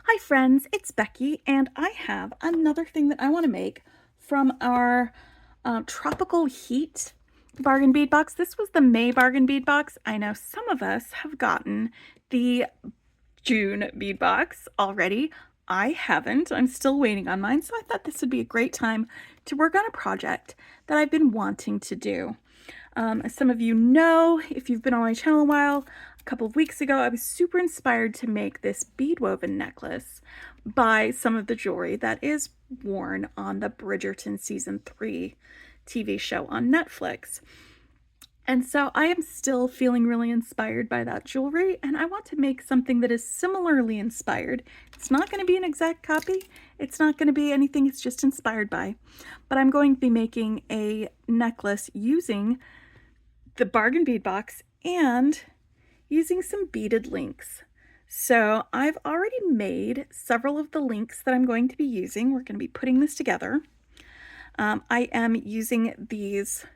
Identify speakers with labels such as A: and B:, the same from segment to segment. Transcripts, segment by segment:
A: Hi friends, it's Becky, and I have another thing that I want to make from our tropical heat bargain bead box. This was the May bargain bead box. I know some of us have gotten the June bead box already. I haven't. I'm still waiting on mine, so I thought this would be a great time to work on a project that I've been wanting to do. As some of you know, if you've been on my channel a while, a couple of weeks ago, I was super inspired to make this bead woven necklace by some of the jewelry that is worn on the Bridgerton season 3 TV show on Netflix. And so I am still feeling really inspired by that jewelry, and I want to make something that is similarly inspired. It's not going to be an exact copy. It's not going to be anything it's just inspired by. But I'm going to be making a necklace using the bargain bead box and using some beaded links. So I've already made several of the links that I'm going to be using. We're going to be putting this together. I am using these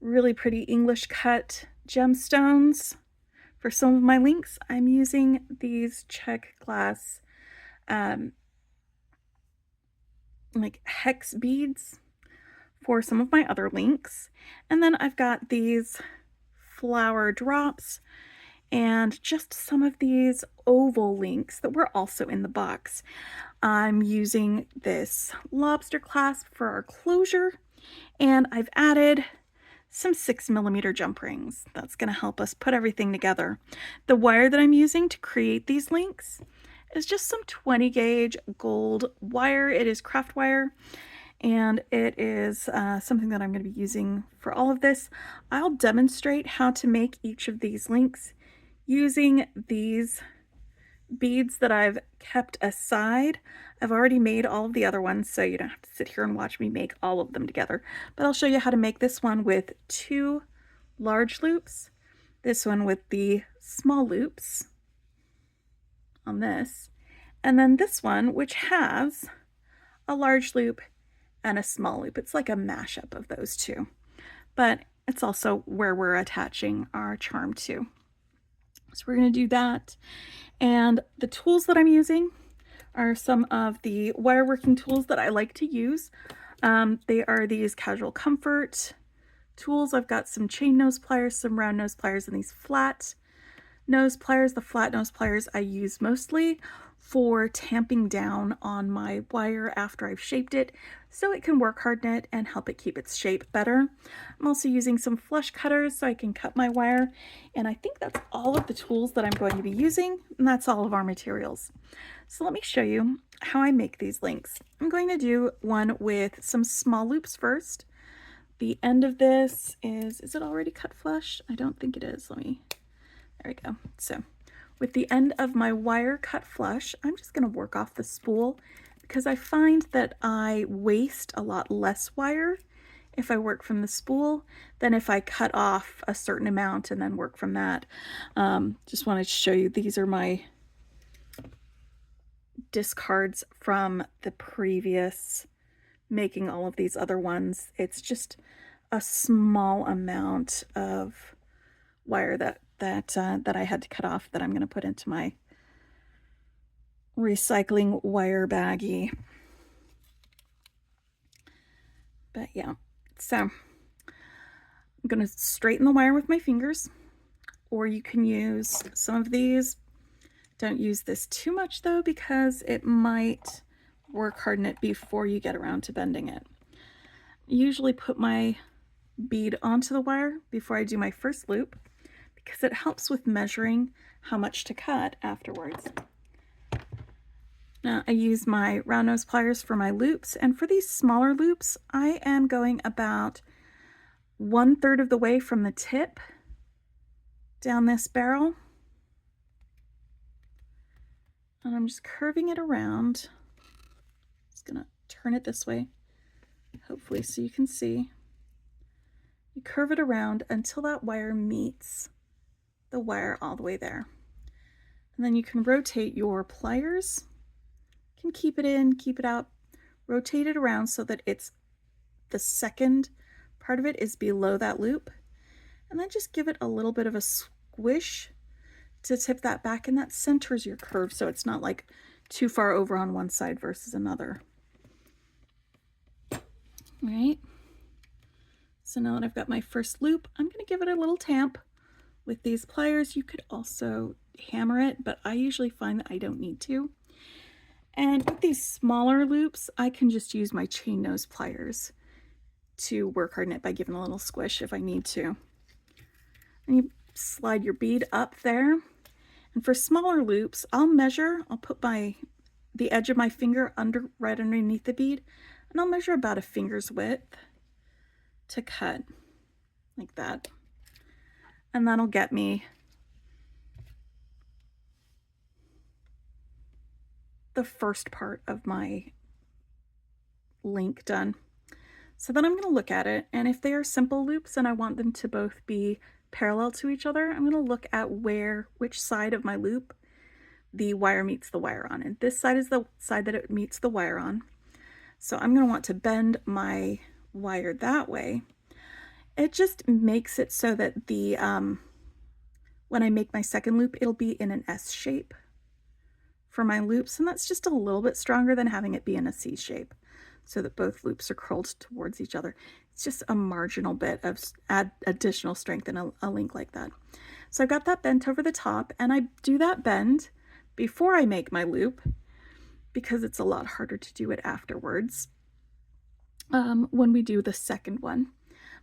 A: really pretty English cut gemstones for some of my links. I'm using these check glass like hex beads for some of my other links. And then I've got these flower drops and just some of these oval links that were also in the box. I'm using this lobster clasp for our closure, and I've added some 6mm jump rings. That's going to help us put everything together. The wire that I'm using to create these links is just some 20 gauge gold wire. It is craft wire, and it is something that I'm going to be using for all of this. I'll demonstrate how to make each of these links using these beads that I've kept aside. I've already made all of the other ones, so you don't have to sit here and watch me make all of them together. But I'll show you how to make this one with 2 large loops, this one with the small loops on this, and then this one which has a large loop and a small loop. It's like a mashup of those two, but it's also where we're attaching our charm to. So we're going to do that. And the tools that I'm using are some of the wire working tools that I like to use. They are these casual comfort tools. I've got some chain nose pliers, some round nose pliers, and these flat nose pliers. The flat nose pliers I use mostly for tamping down on my wire after I've shaped it so it can work hard knit and help it keep its shape better. I'm also using some flush cutters so I can cut my wire, and I think that's all of the tools that I'm going to be using, and that's all of our materials. So let me show you how I make these links. I'm going to do one with some small loops first. The end of this is it already cut flush? I don't think it is. There we go. So with the end of my wire cut flush, I'm just going to work off the spool because I find that I waste a lot less wire if I work from the spool than if I cut off a certain amount and then work from that. Just wanted to show you, these are my discards from the previous making all of these other ones. It's just a small amount of wire that I had to cut off that I'm going to put into my recycling wire baggie. But yeah, so I'm going to straighten the wire with my fingers, or you can use some of these. Don't use this too much though, because it might work hard in it before you get around to bending it. I usually put my bead onto the wire before I do my first loop because it helps with measuring how much to cut afterwards. Now I use my round nose pliers for my loops, and for these smaller loops I am going about 1/3 of the way from the tip down this barrel, and I'm just curving it around. Just gonna turn it this way, hopefully so you can see. You curve it around until that wire meets the wire all the way there. And then you can rotate your pliers. You can keep it in, keep it out, rotate it around so that it's the second part of it is below that loop. And then just give it a little bit of a squish to tip that back, and that centers your curve so it's not like too far over on one side versus another. All right. So now that I've got my first loop, I'm going to give it a little tamp with these pliers. You could also hammer it, but I usually find that I don't need to. And with these smaller loops, I can just use my chain nose pliers to work harden it by giving a little squish if I need to. And you slide your bead up there. And for smaller loops, I'll put the edge of my finger right underneath the bead, and I'll measure about a finger's width to cut like that. And that'll get me the first part of my link done. So then I'm going to look at it, and if they are simple loops and I want them to both be parallel to each other, I'm going to look at which side of my loop the wire meets the wire on. And this side is the side that it meets the wire on. So I'm going to want to bend my wire that way. It just makes it so that the when I make my second loop, it'll be in an S shape for my loops, and that's just a little bit stronger than having it be in a C shape, so that both loops are curled towards each other. It's just a marginal bit of additional strength in a link like that. So I've got that bent over the top, and I do that bend before I make my loop because it's a lot harder to do it afterwards when we do the second one.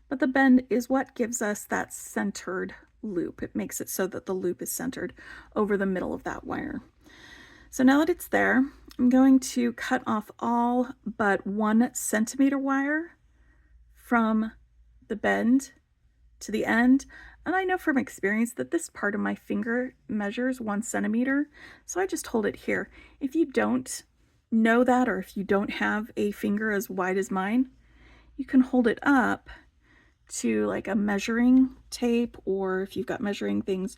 A: But the bend is what gives us that centered loop. It makes it so that the loop is centered over the middle of that wire. So now that it's there, I'm going to cut off all but 1 centimeter wire from the bend to the end. And I know from experience that this part of my finger measures 1 centimeter. So I just hold it here. If you don't know that, or if you don't have a finger as wide as mine, you can hold it up to like a measuring tape, or if you've got measuring things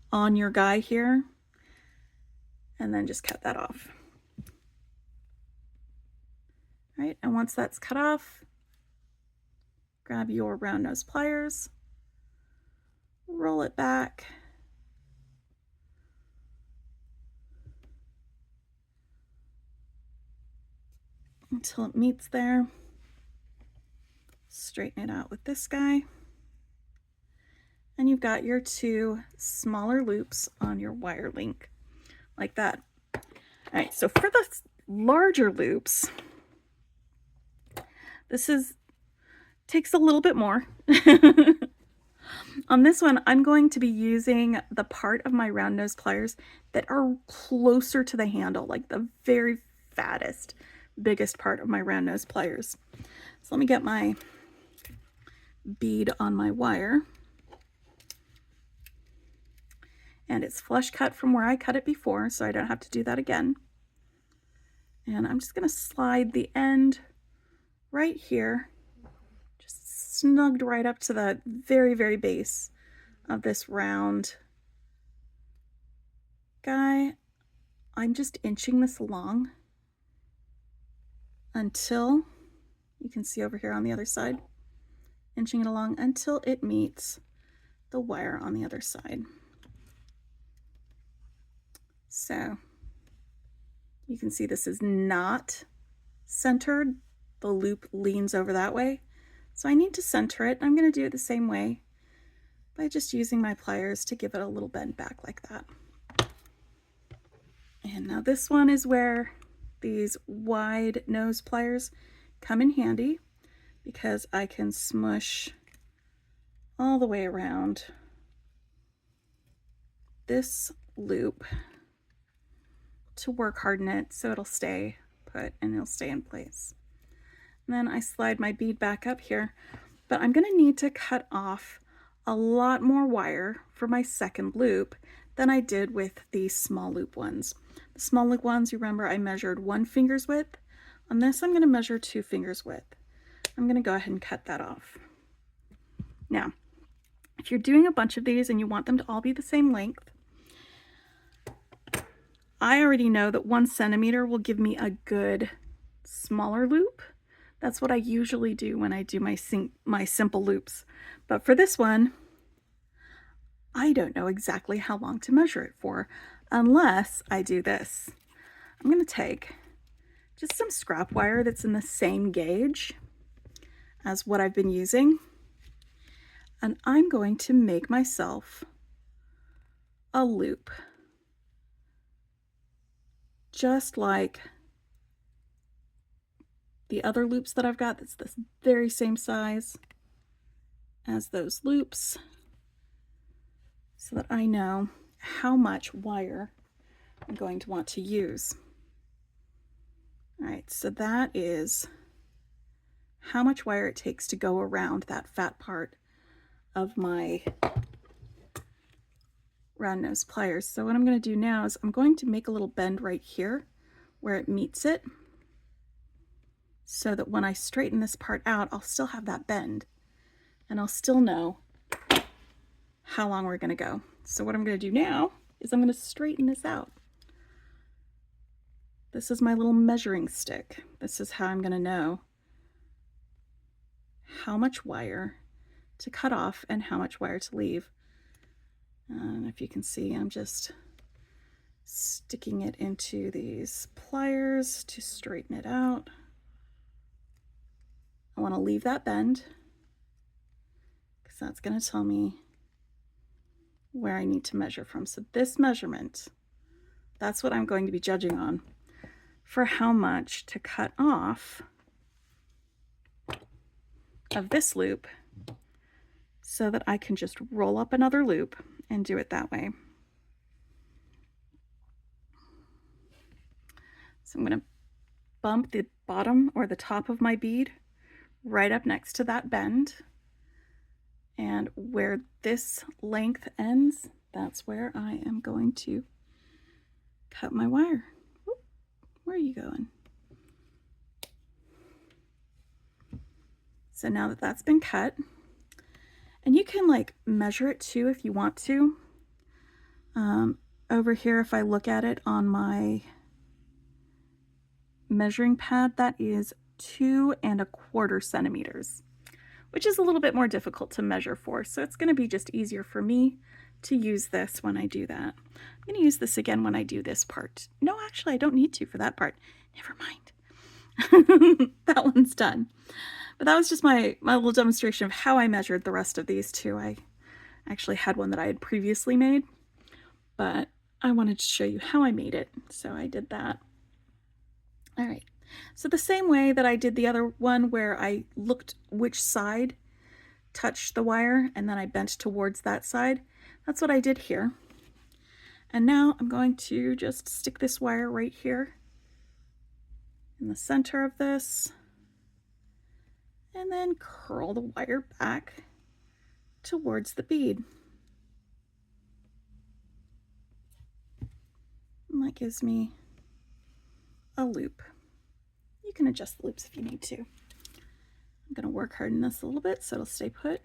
A: on your guy here, and then just cut that off. All right, and once that's cut off, grab your round nose pliers, roll it back, until it meets there. Straighten it out with this guy, and you've got your 2 smaller loops on your wire link like that. All right, so for the larger loops, this takes a little bit more. On this one, I'm going to be using the part of my round nose pliers that are closer to the handle, like the very fattest, biggest part of my round nose pliers. So let me get my bead on my wire, and it's flush cut from where I cut it before, so I don't have to do that again. And I'm just going to slide the end right here, just snugged right up to the very, very base of this round guy. I'm just inching this along until, you can see over here on the other side, inching it along until it meets the wire on the other side. So you can see this is not centered. The loop leans over that way. So I need to center it. I'm going to do it the same way by just using my pliers to give it a little bend back like that. And now this one is where these wide nose pliers come in handy, because I can smush all the way around this loop to work harden it so it'll stay put and it'll stay in place. And then I slide my bead back up here, but I'm going to need to cut off a lot more wire for my second loop than I did with the small loop ones. The small loop ones, you remember I measured 1 finger's width. On this, I'm going to measure 2 fingers width. I'm going to go ahead and cut that off. Now, if you're doing a bunch of these and you want them to all be the same length, I already know that 1 centimeter will give me a good smaller loop. That's what I usually do when I do my simple loops. But for this one, I don't know exactly how long to measure it for unless I do this. I'm going to take just some scrap wire that's in the same gauge as what I've been using, and I'm going to make myself a loop, just like the other loops that I've got. That's the very same size as those loops, so that I know how much wire I'm going to want to use. All right, so that is how much wire it takes to go around that fat part of my round nose pliers. So what I'm going to do now is I'm going to make a little bend right here where it meets it, so that when I straighten this part out, I'll still have that bend and I'll still know how long we're going to go. So what I'm going to do now is I'm going to straighten this out. This is my little measuring stick. This is how I'm going to know how much wire to cut off and how much wire to leave. And if you can see, I'm just sticking it into these pliers to straighten it out. I want to leave that bend because that's going to tell me where I need to measure from. So this measurement, that's what I'm going to be judging on for how much to cut off of this loop, so that I can just roll up another loop and do it that way. So I'm going to bump the bottom or the top of my bead right up next to that bend, and where this length ends, that's where I am going to cut my wire. Oop, where are you going? So now that that's been cut, and you can like measure it too if you want to. Over here, if I look at it on my measuring pad, that is 2¼ centimeters, which is a little bit more difficult to measure for. So it's going to be just easier for me to use this when I do that. I'm going to use this again when I do this part. No, actually, I don't need to for that part. Never mind. That one's done. But that was just my little demonstration of how I measured the rest of these two. I actually had one that I had previously made, but I wanted to show you how I made it, so I did that. All right, so the same way that I did the other one where I looked which side touched the wire and then I bent towards that side, that's what I did here. And now I'm going to just stick this wire right here in the center of this, and then curl the wire back towards the bead. And that gives me a loop. You can adjust the loops if you need to. I'm going to work harden this a little bit so it'll stay put.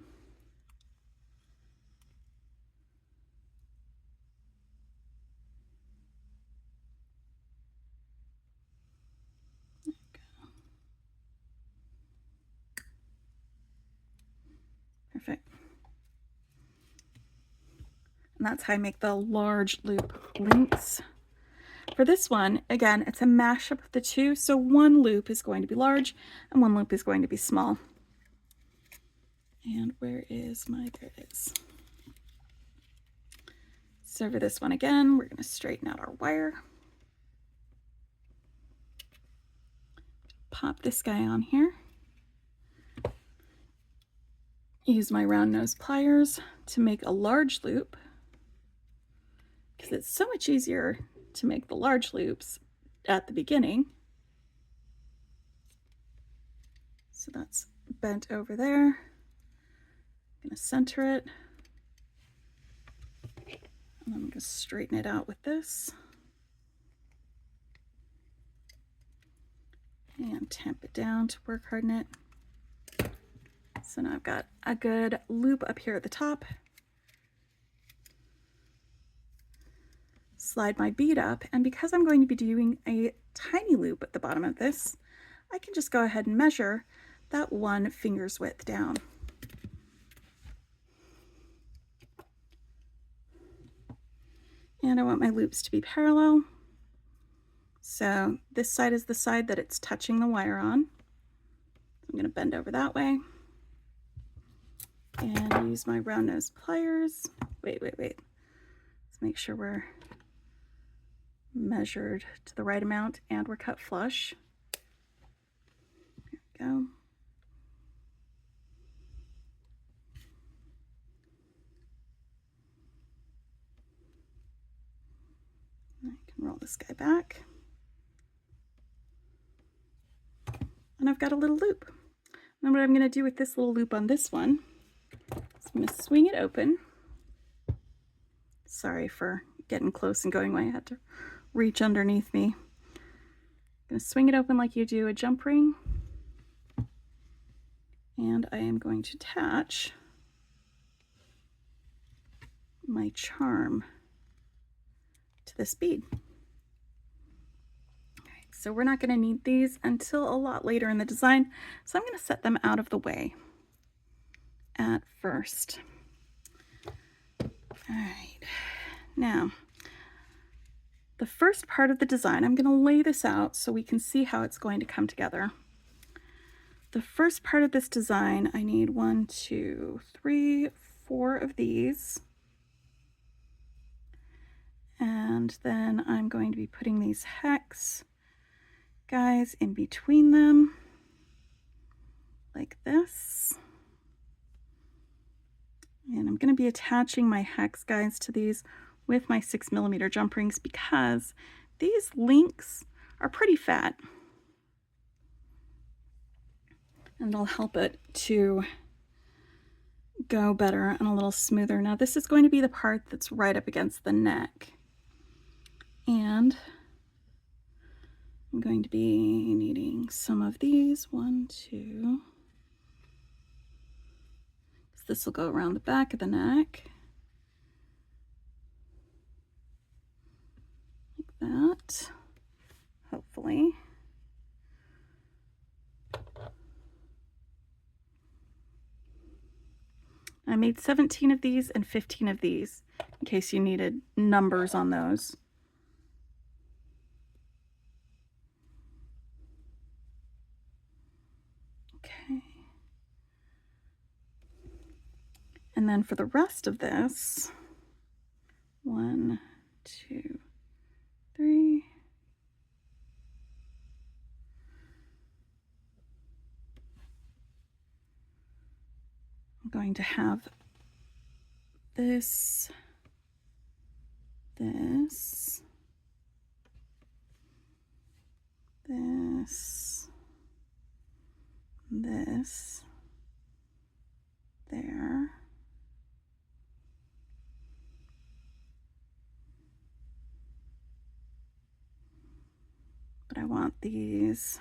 A: There we go. Perfect. And that's how I make the large loop links. For this one, again, it's a mashup of the two, so one loop is going to be large and one loop is going to be small. And where is my, there it is. So for this one again, we're going to straighten out our wire. Pop this guy on here. Use my round nose pliers to make a large loop, because it's so much easier to make the large loops at the beginning. So that's bent over there. I'm going to center it. And I'm going to straighten it out with this. And tamp it down to work harden it. So now I've got a good loop up here at the top. Slide my bead up, and because I'm going to be doing a tiny loop at the bottom of this, I can just go ahead and measure that 1 finger's width down. And I want my loops to be parallel. So this side is the side that it's touching the wire on. I'm going to bend over that way and use my round nose pliers. Wait. Let's make sure we're measured to the right amount and we're cut flush. There we go. I can roll this guy back. And I've got a little loop. And then what I'm going to do with this little loop on this one is I'm going to swing it open. Sorry for getting close and going away. I had to reach underneath me. I'm going to swing it open like you do a jump ring. And I am going to attach my charm to this bead. So we're not going to need these until a lot later in the design, so I'm going to set them out of the way at first. All right, now the first part of the design, I'm going to lay this out so we can see how it's going to come together. The first part of this design, I need 1, 2, 3, 4 of these. And then I'm going to be putting these hex guys in between them like this. And I'm going to be attaching my hex guys to these with my 6mm jump rings because these links are pretty fat. And they'll help it to go better and a little smoother. Now this is going to be the part that's right up against the neck. And I'm going to be needing some of these. 1, 2. So this will go around the back of the neck. Like that, hopefully. I made 17 of these and 15 of these in case you needed numbers on those. Okay. And then for the rest of this, 1, 2, 3. I'm going to have this, this, this, this, there. But I want these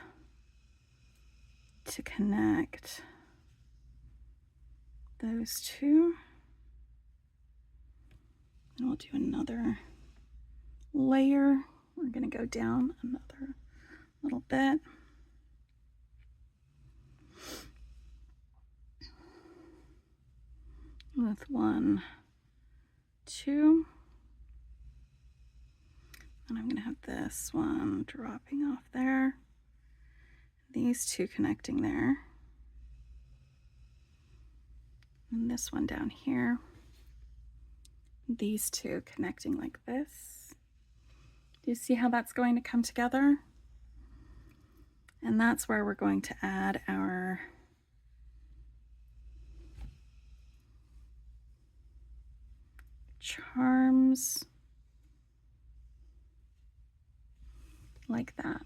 A: to connect those two. And we'll do another layer. We're going to go down another little bit. With 1, 2. And I'm going to have this one dropping off there. These two connecting there. And this one down here. These two connecting like this. Do you see how that's going to come together? And that's where we're going to add our charms like that.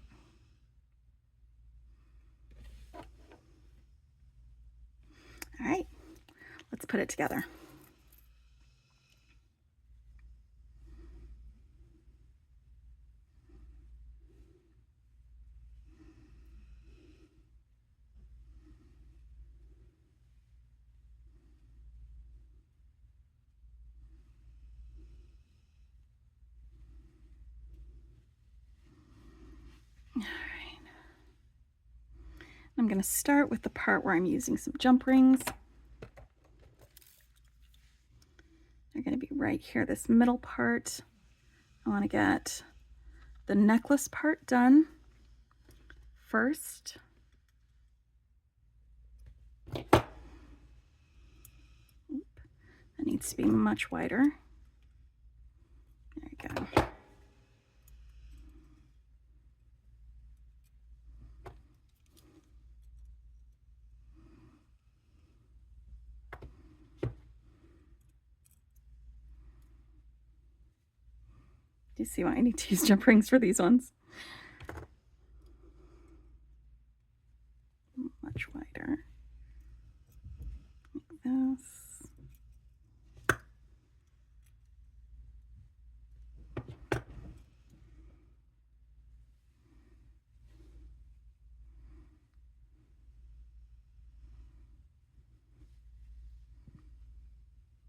A: All right, let's put it together. All right. I'm going to start with the part where I'm using some jump rings. They're going to be right here, this middle part I want to get the necklace part done first. Oop. That needs to be much wider. There we go. Do you see why I need to use jump rings for these ones? Much wider. Like this.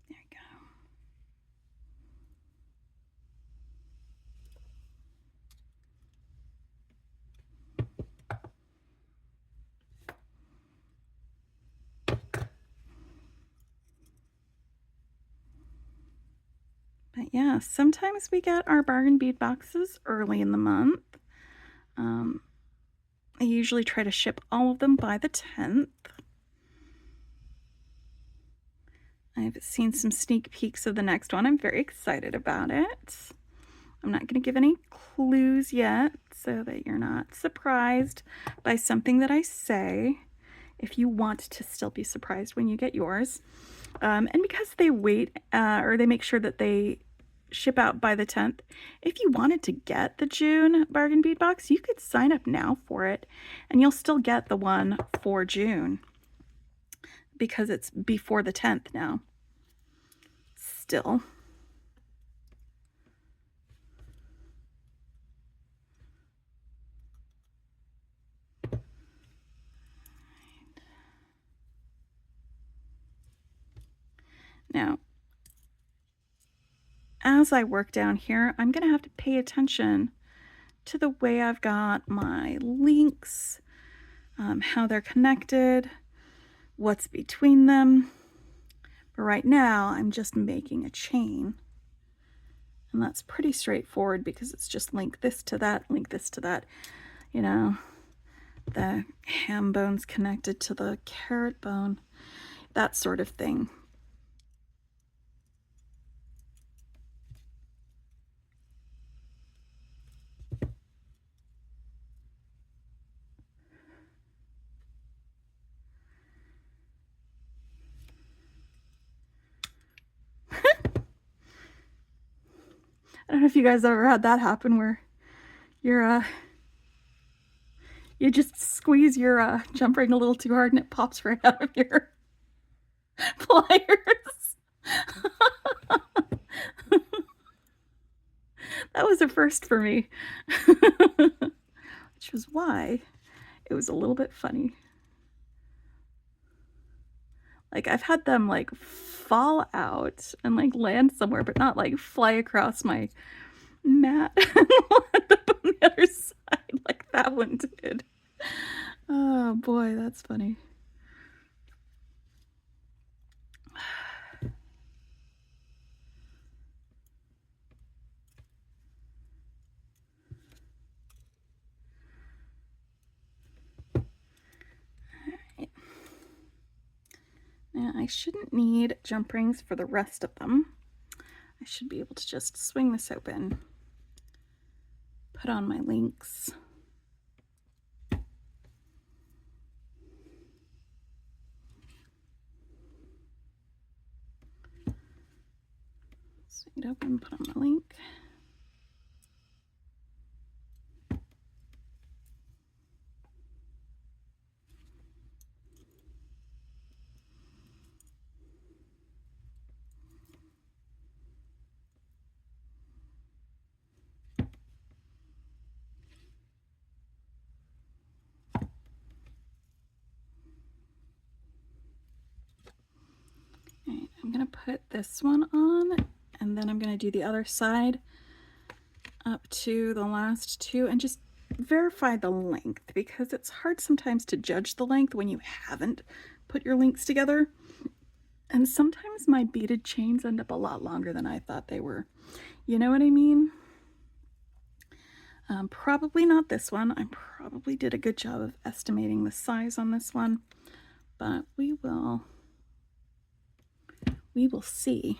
A: There we go. But yeah, sometimes we get our bargain bead boxes early in the month. I usually try to ship all of them by the 10th. I've seen some sneak peeks of the next one. I'm very excited about it. I'm not going to give any clues yet so that you're not surprised by something that I say, if you want to still be surprised when you get yours. And because they wait or they make sure that they ship out by the 10th, if you wanted to get the June bargain bead box, you could sign up now for it and you'll still get the one for June because it's before the 10th now. Still. Now, as I work down here, I'm going to have to pay attention to the way I've got my links, how they're connected, what's between them. But right now, I'm just making a chain. And that's pretty straightforward because it's just link this to that, link this to that. You know, the ham bone's connected to the carrot bone, that sort of thing. I don't know if you guys ever had that happen where you're you just squeeze your jump ring a little too hard and it pops right out of your pliers. That was a first for me, which was why it was a little bit funny. Like, I've had them like fall out and like land somewhere, but not like fly across my mat and land up on the other side like that one did. Oh boy, that's funny. Now, I shouldn't need jump rings for the rest of them. I should be able to just swing this open, put on my links. Swing it open, put on my link. I'm going to put this one on, and then I'm going to do the other side up to the last two and just verify the length, because it's hard sometimes to judge the length when you haven't put your links together. And sometimes my beaded chains end up a lot longer than I thought they were. You know what I mean? Probably not this one. I probably did a good job of estimating the size on this one, but we will see.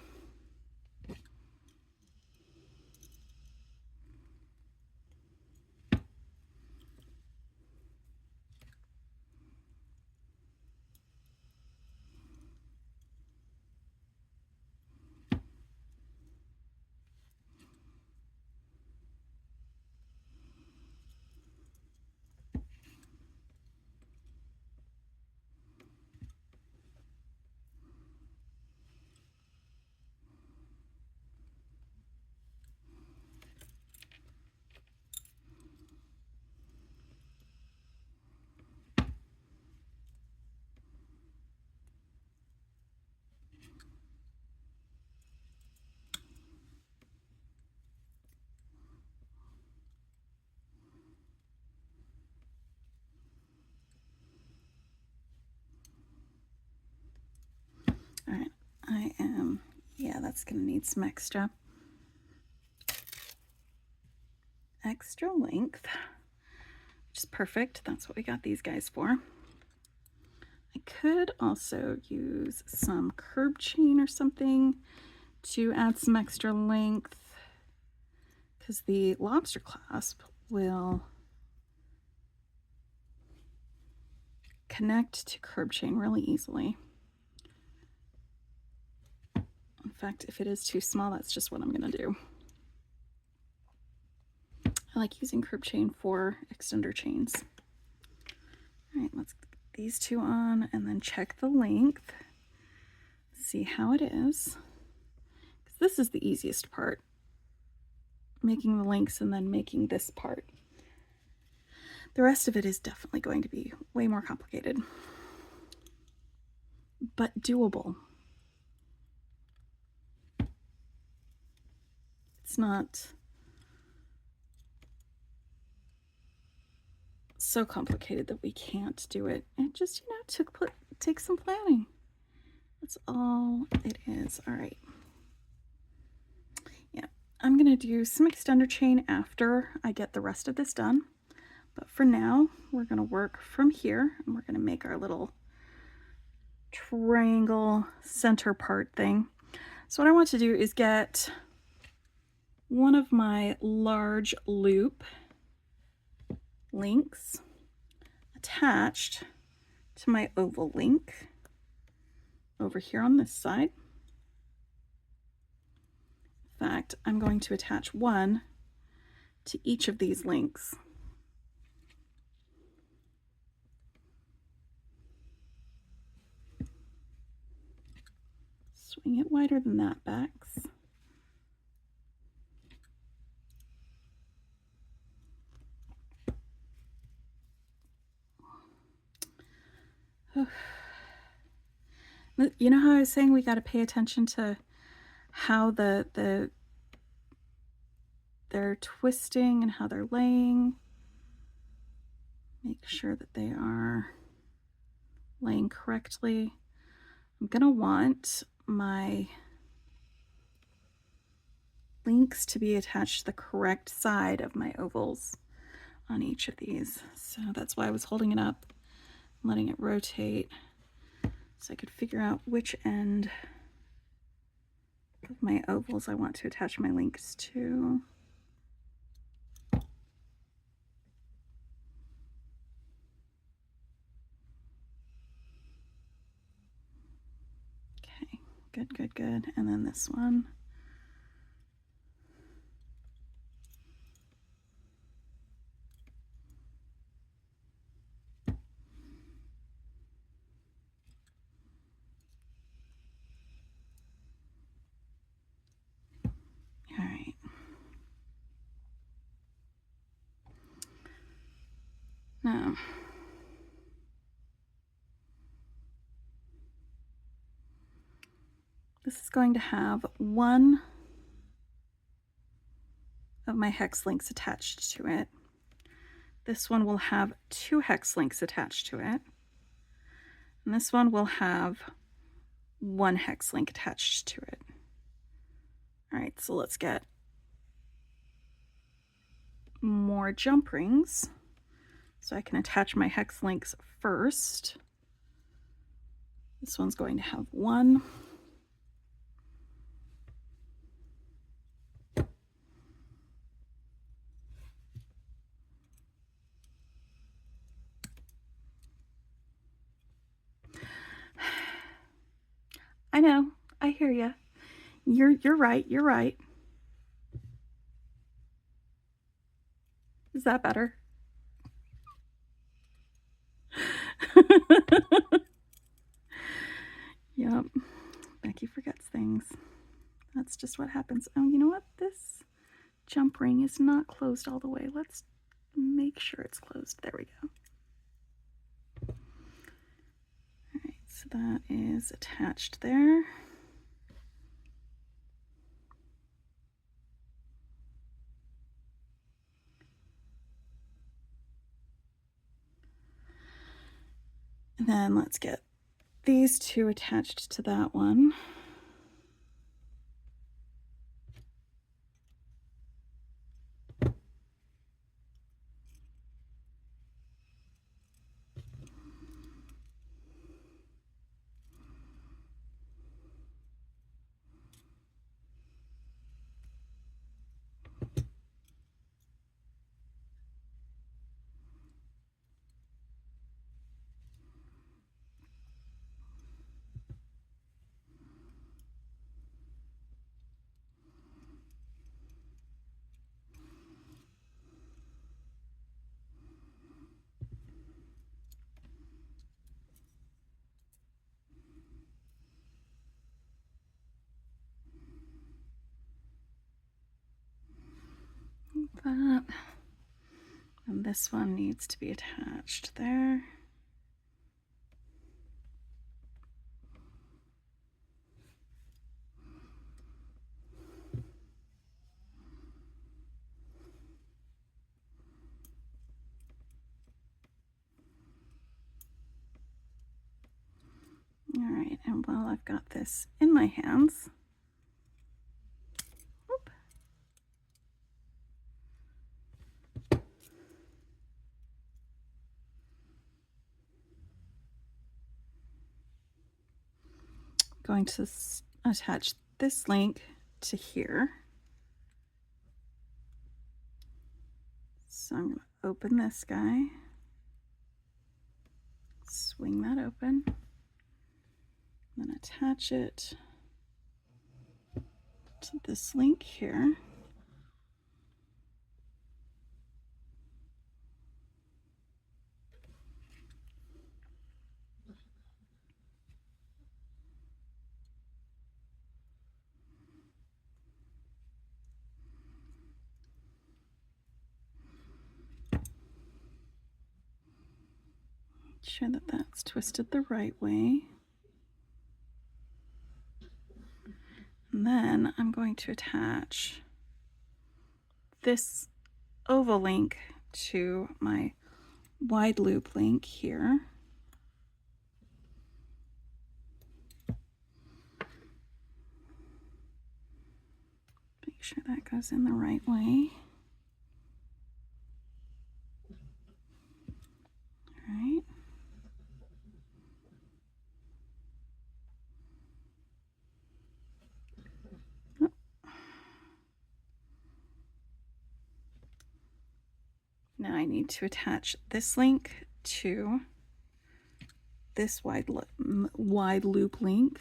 A: All right, yeah, that's gonna need some extra length, which is perfect. That's what we got these guys for. I could also use some curb chain or something to add some extra length, because the lobster clasp will connect to curb chain really easily. In fact, if it is too small, that's just what I'm going to do. I like using curb chain for extender chains. All right, let's get these two on and then check the length. See how it is. Because this is the easiest part. Making the links and then making this part. The rest of it is definitely going to be way more complicated, but doable. It's not so complicated that we can't do it. It just, you know, takes some planning. That's all it is. All right. Yeah, I'm gonna do some extender chain after I get the rest of this done. But for now, we're gonna work from here and we're gonna make our little triangle center part thing. So what I want to do is get one of my large loop links attached to my oval link over here on this side. In fact, I'm going to attach one to each of these links. Swing it wider than that, Bex. You know how I was saying we got to pay attention to how they're twisting and how they're laying. Make sure that they are laying correctly. I'm gonna want my links to be attached to the correct side of my ovals on each of these. So that's why I was holding it up, letting it rotate, so I could figure out which end of my ovals I want to attach my links to. Okay, good, good, good. And then this one. All right. Now, this is going to have one of my hex links attached to it. This one will have two hex links attached to it. And this one will have one hex link attached to it. All right, so let's get more jump rings so I can attach my hex links first. This one's going to have one. I know, I hear you. You're right, you're right. Is that better? Yep. Becky forgets things. That's just what happens. Oh, you know what? This jump ring is not closed all the way. Let's make sure it's closed. There we go. All right, so that is attached there. And then let's get these two attached to that one. That. And this one needs to be attached there. All right, and while I've got this in my hands, whoop, going to attach this link to here. So I'm going to open this guy, swing that open, then attach it to this link here. Make sure that that's twisted the right way. And then I'm going to attach this oval link to my wide loop link here. Make sure that goes in the right way. All right. Now I need to attach this link to this wide loop link.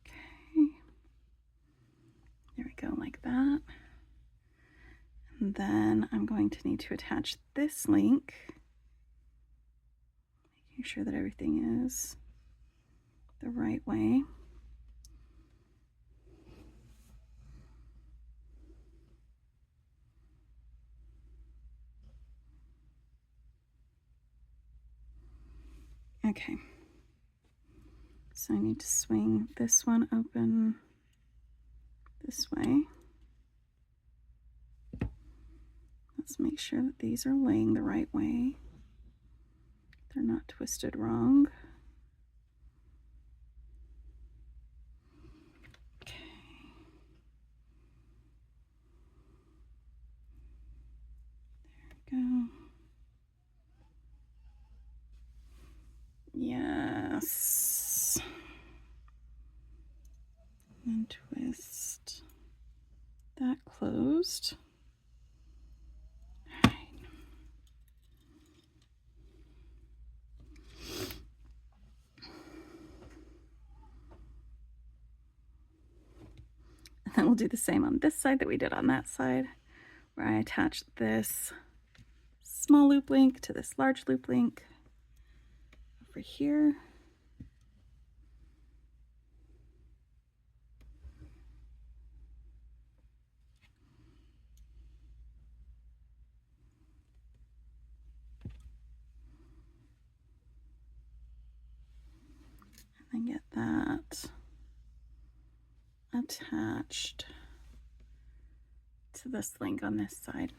A: Okay. There we go, like that. And then I'm going to need to attach this link, making sure that everything is the right way. Okay, so I need to swing this one open, this way. Let's make sure that these are laying the right way. They're not twisted wrong. Okay. There we go. Yes. And twist that closed. All right. And then we'll do the same on this side that we did on that side, where I attach this small loop link to this large loop link over here. And get that attached to this link on this side.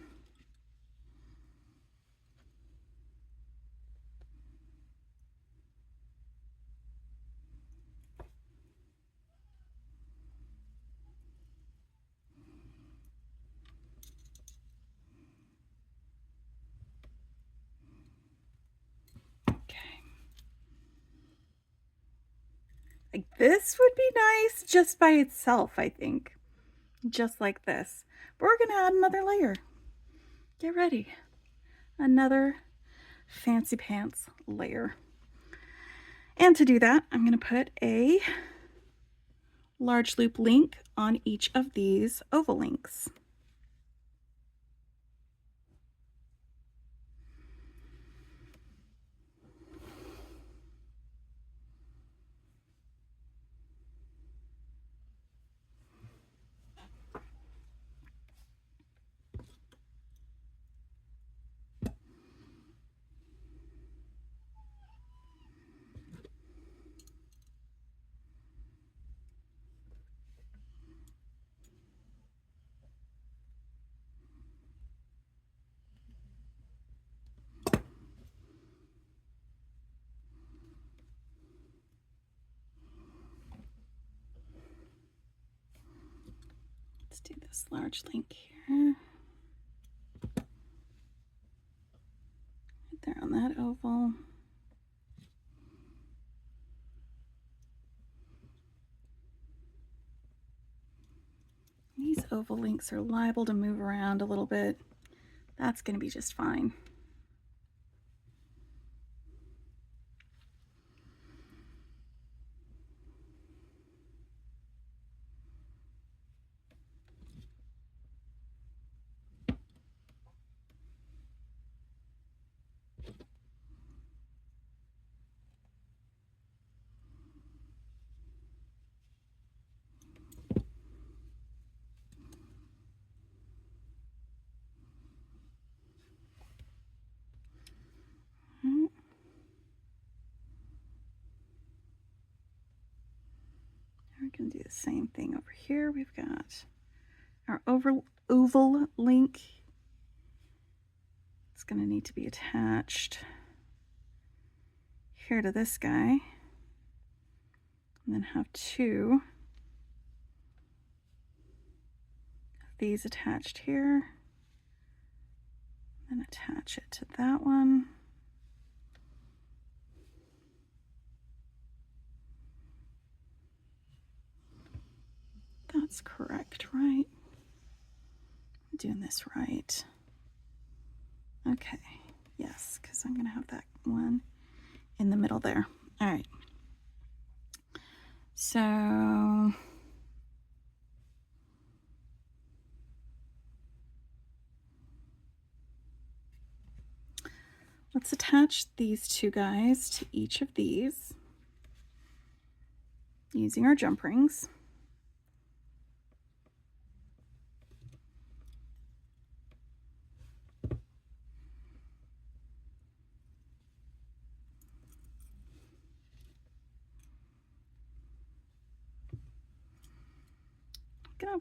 A: Like this would be nice just by itself, I think. Just like this. But we're going to add another layer. Get ready. Another fancy pants layer. And to do that, I'm going to put a large loop link on each of these oval links. Let's do this large link here. Right there on that oval. These oval links are liable to move around a little bit. That's going to be just fine. We're going to do the same thing over here. We've got our oval link. It's going to need to be attached here to this guy. And then have two of these attached here. Then attach it to that one. That's correct, right? I'm doing this right. Okay, yes, because I'm going to have that one in the middle there. All right. So let's attach these two guys to each of these using our jump rings.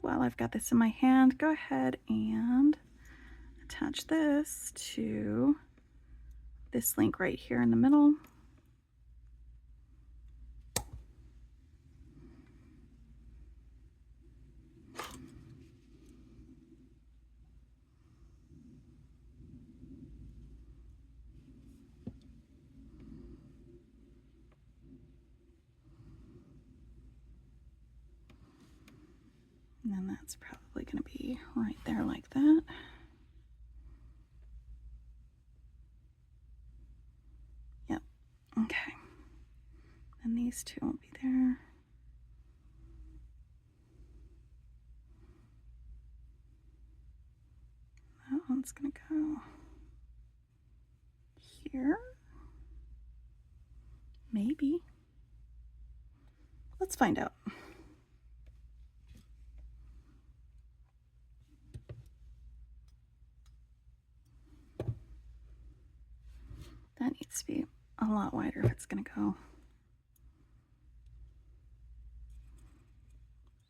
A: while I've got this in my hand, go ahead and attach this to this link right here in the middle. And then that's probably going to be right there like that. Yep. Okay. And these two won't be there. That one's going to go here. Maybe. Let's find out. That needs to be a lot wider if it's going to go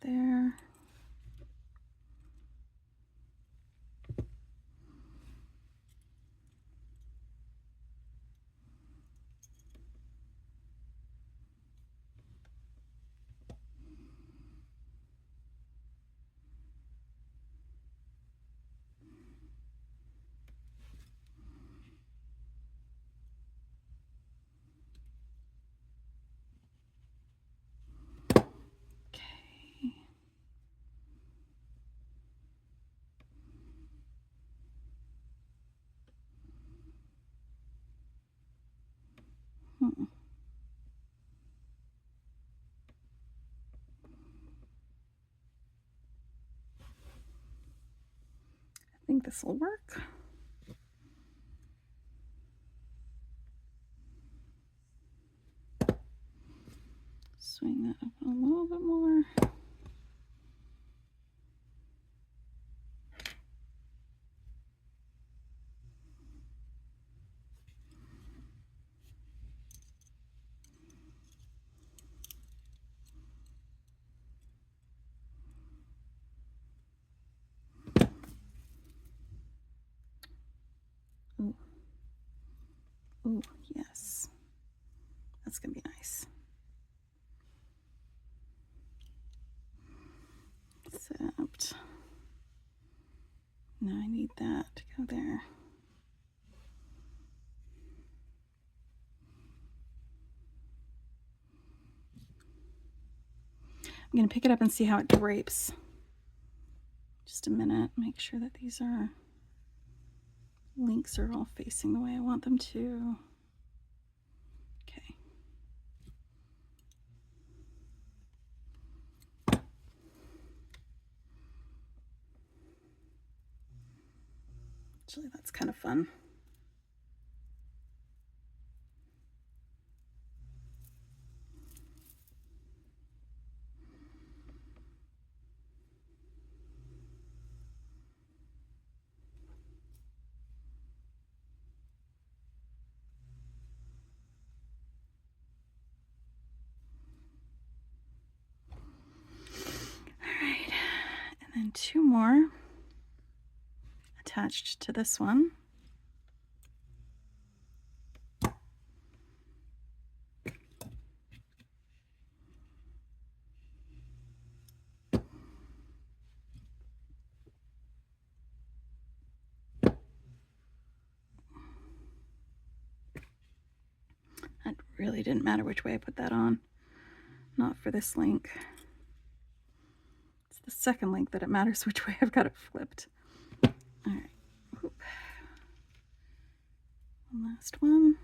A: there. Hmm. I think this will work. Swing that up a little bit more. Ooh. Ooh, yes. That's going to be nice. Except, now I need that to go there. I'm going to pick it up and see how it drapes. Just a minute, make sure that these links are all facing the way I want them to. Okay. Actually, that's kind of fun. And two more attached to this one. It really didn't matter which way I put that on. Not for this link. It's the second link that it matters which way I've got it flipped. All right. Oop. One last one.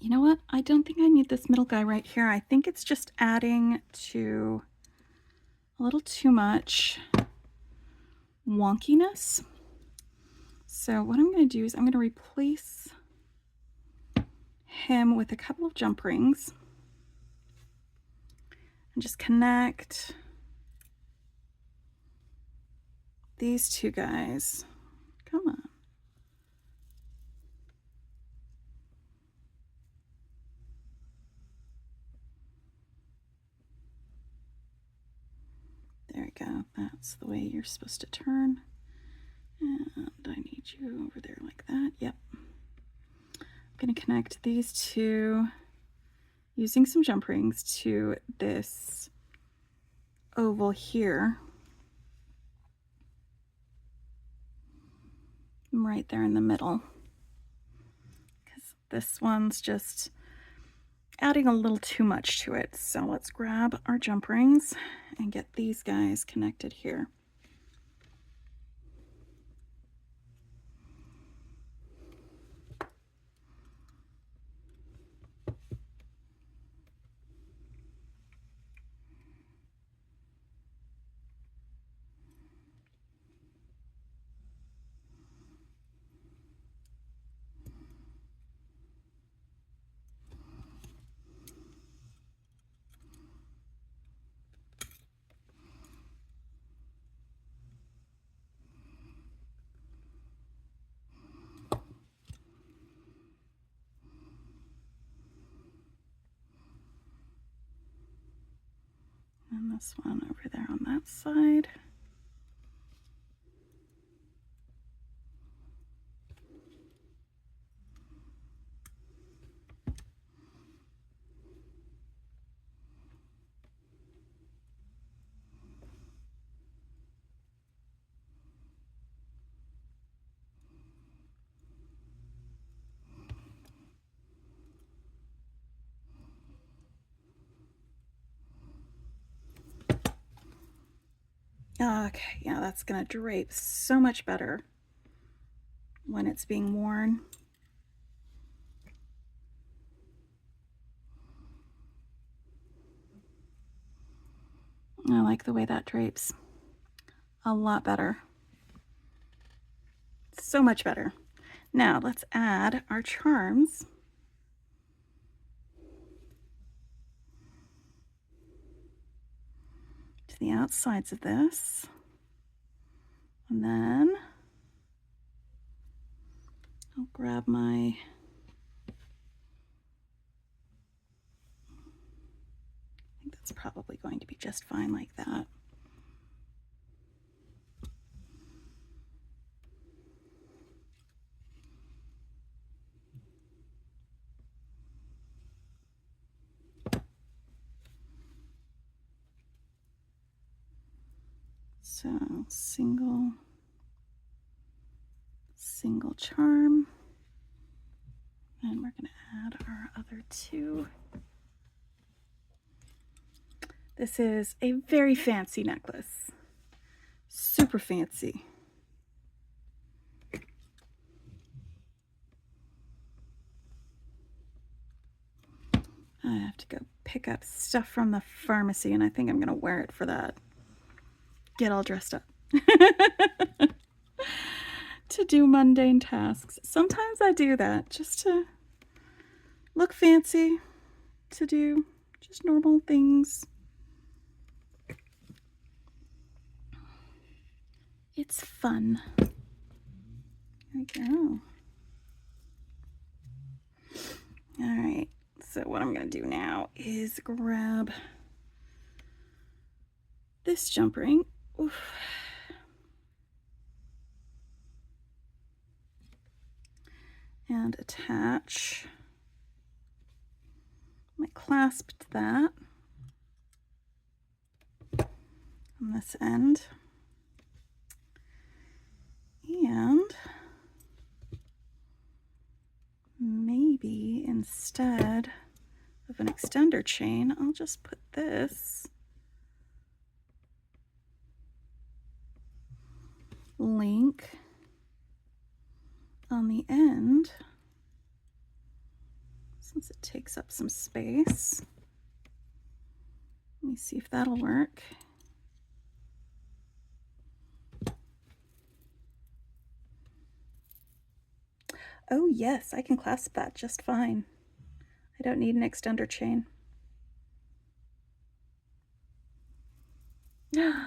A: You know what? I don't think I need this middle guy right here. I think it's just adding to a little too much wonkiness. So what I'm going to do is I'm going to replace him with a couple of jump rings and just connect these two guys. Come on. There we go. That's the way you're supposed to turn. And I need you over there like that. Yep. I'm going to connect these two using some jump rings to this oval here. Right there in the middle. Because this one's just adding a little too much to it. So let's grab our jump rings and get these guys connected here. And this one over there on that side. Okay, yeah, that's gonna drape so much better when it's being worn. I like the way that drapes a lot better. So much better. Now let's add our charms. To the outsides of this. And then I'll grab my I think that's probably going to be just fine like that. So single charm, and we're going to add our other two. This is a very fancy necklace, super fancy. I have to go pick up stuff from the pharmacy, and I think I'm going to wear it for that. Get all dressed up. To do mundane tasks. Sometimes I do that just to look fancy, to do just normal things. It's fun. There we go. All right, so what I'm going to do now is grab this jump ring. Oof. And attach my clasp to that on this end. And maybe instead of an extender chain, I'll just put this link on the end. It's since it takes up some space. Let me see if that'll work. Oh yes, I can clasp that just fine. I don't need an extender chain. It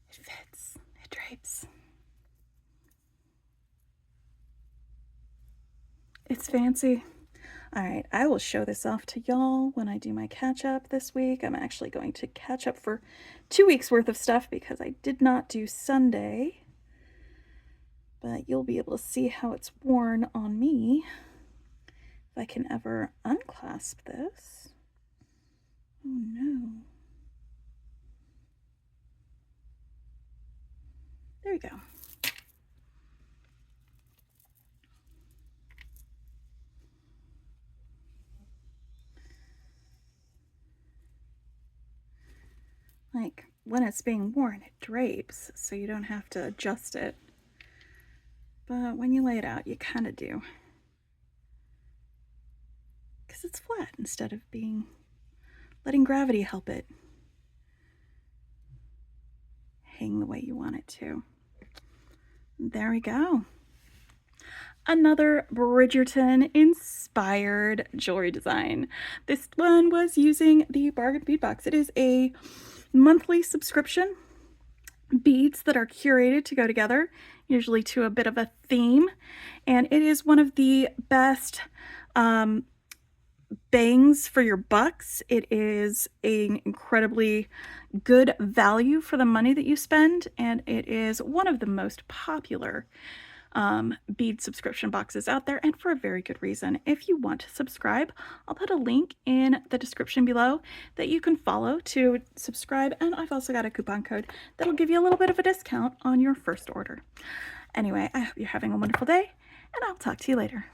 A: fits. It drapes. It's fancy. All right, I will show this off to y'all when I do my catch up this week. I'm actually going to catch up for 2 weeks worth of stuff because I did not do Sunday. But you'll be able to see how it's worn on me if I can ever unclasp this. Oh no. There we go. Like, when it's being worn, it drapes, so you don't have to adjust it. But when you lay it out, you kind of do. Because it's flat instead of letting gravity help it hang the way you want it to. There we go. Another Bridgerton-inspired jewelry design. This one was using the Bargain Bead Box. It is a monthly subscription. Beads that are curated to go together, usually to a bit of a theme. And it is one of the best bangs for your bucks. It is an incredibly good value for the money that you spend, and it is one of the most popular bead subscription boxes out there, and for a very good reason. If you want to subscribe, I'll put a link in the description below that you can follow to subscribe, and I've also got a coupon code that'll give you a little bit of a discount on your first order. Anyway, I hope you're having a wonderful day, and I'll talk to you later.